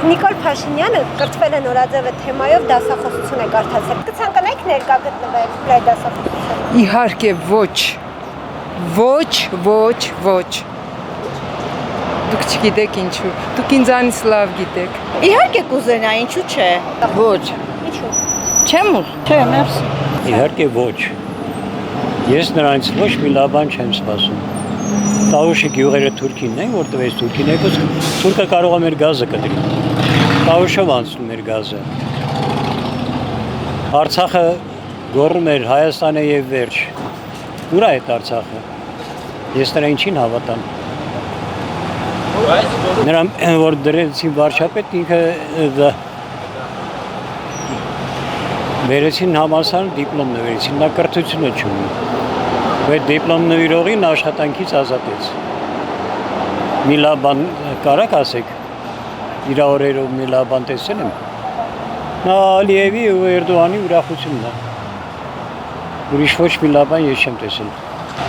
Նիկոլ Փաշինյանը կրթվել է նորաձևը թեմայով դասախոսություն է կարդացել։ Կցանկանայիք ներկա գտնվել այդ դասախոսությանը։ Իհարկե ոչ։ Ոչ։ Դուք չգիտեք ինչու։ Դուք ինձանից լավ գիտեք։ Իհարկե կուզենա, ինչու՞ չէ։ Ոչ։ Ինչու։ Չեմ ուզում։ Չէ, մերսի։ Իհարկե ոչ։ Ես նրանից ոչ մի լավ բան չեմ սպասում։ Տավուշի գյուղերը թուրքինն են, որտեղ այս թուրքին է, թուրքը կարող է մեր գազը կտրի։ Տավուշով անցնում էր գազը։ Արցախը գոռում էր Հայաստանը եւ վերջ։ Ուր է այդ Արցախը։ Ես նրա ինչին հավատամ։ Նրան որ դրեցին վարչապետ ինքը վերեցին համալսարան դիպլոմ նվերեցին, նա կրթությունը չունի։ Այդ դիպլոմ նվիրողին աշխատանքից ազատեց։ Մի լավ բան կարաք ասեք, իր օրերով մի լավ բան տեսել եմ։ Նա Ալիևի ու Էրդողանի ուրախությունն է։ Ուրիշ ոչ մի լավ բան ես չեմ տեսել։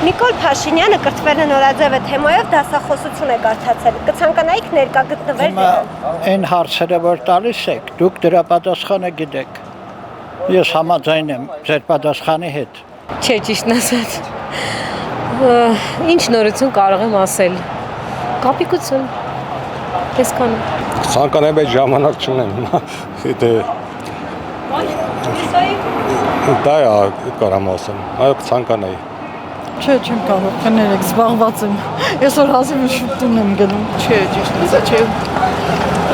Նիկոլ Փաշինյանը կրթվել է նորաձևը թեմայով դասախոսություն է կարդացել։ Կցանկանայիք ներկա գտնվել դրան։ Այն հարցերը որ տալիս եք, դուք դրա պատասխանը գիտեք։ Ես համաձայն եմ ձեր պատասխանի հետ։ Չէ, ճիշտն ասած։ Ինչ նորություն կարող եմ ասել։ Կապիկություն։ Այսքանը։ Ցանկանայ բայց ժամանակ չունեմ։ Դա է կարամ ասեմ։ Այո, ցանկանայ։ Չէ, չեմ կարող, կներեք, զբաղված եմ։ Այսօր հազիվ շուտ տուն եմ գնում։ Չէ, ճիշտ ասած, չէ։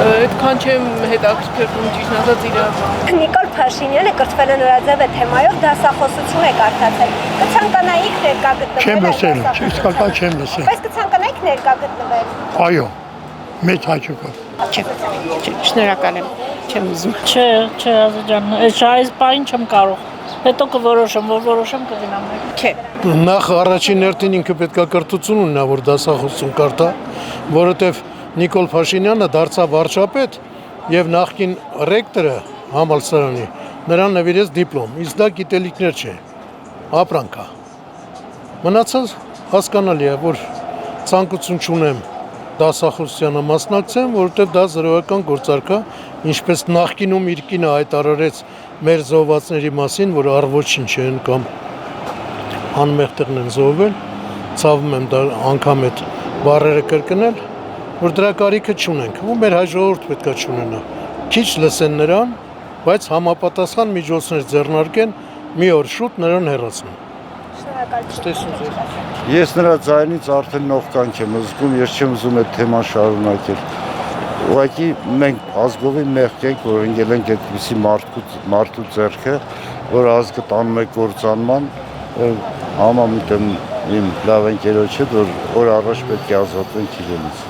Այդքան չեմ հետաքրքրվում ճիշտ ասած իրական։ Նիկոլ Փաշինյանը կրթվել է նորաձևը թեմայով դասախոսություն է կարդացել։ Կցանկանայիք ներկա գտնվել։ Չեմ լսել, իսկական չեմ լսել։ Բայց կցանկանայիք ներկա գտնվել։ Այո, մեծ հաճույքով։ Չէ, շնորհակալ եմ, չեմ ուզում։ Չէ, Ազատ ջան, այս բանը չեմ կարող։ Հետո կորոշեմ, որ որոշեմ կգնամ։ Չէ։ Նախ առաջին հերթին ինքը պետքա կրթություն ունենա, որ դասախոսություն կարդա, որովհետև Նիկոլ Փաշինյանը դարձավ վարչապետ եւ նախկին ռեկտորը համալսարանի նրան նվիրեց դիպլոմ, իսկ դա գիտելիքներ չէ, ապրանք է։ Մնացած հասկանալի է, որ ցանկություն չունեմ դասախոսությանը մասնակցեմ, որովհետև դա զրոյական գործարք է, ինչպես նախկինում իր կինը հայտարարեց մեր զոհվածների մասին, որ առ ոչինչ են կամ անմեղ տեղն են զոհվել, ցավում եմ դա անգամ այդ բառերը կրկնել, որ դրա կարիքը չունենք, ու մեր հայ ժողովուրդ պետքա չունենա։ Քիչ լսեն նրան, բայց համապատասխան միջոցներ ձեռնարկեն, մի օր շուտ նրան հեռացնեն։ Ես նրա ձայնից արդեն նողկանք եմ զգում, ես չեմ ուզում այդ թեման շարունակել։ Ուղղակի մենք ազգովի մեղք ենք, որ ընկել ենք այդպիսի մարդու ձեռքը, որ ազգը տանում է կործանման, համամիտ եմ իմ լավ ընկերոջը, որ օր առաջ պետք է ազատվենք իրենից։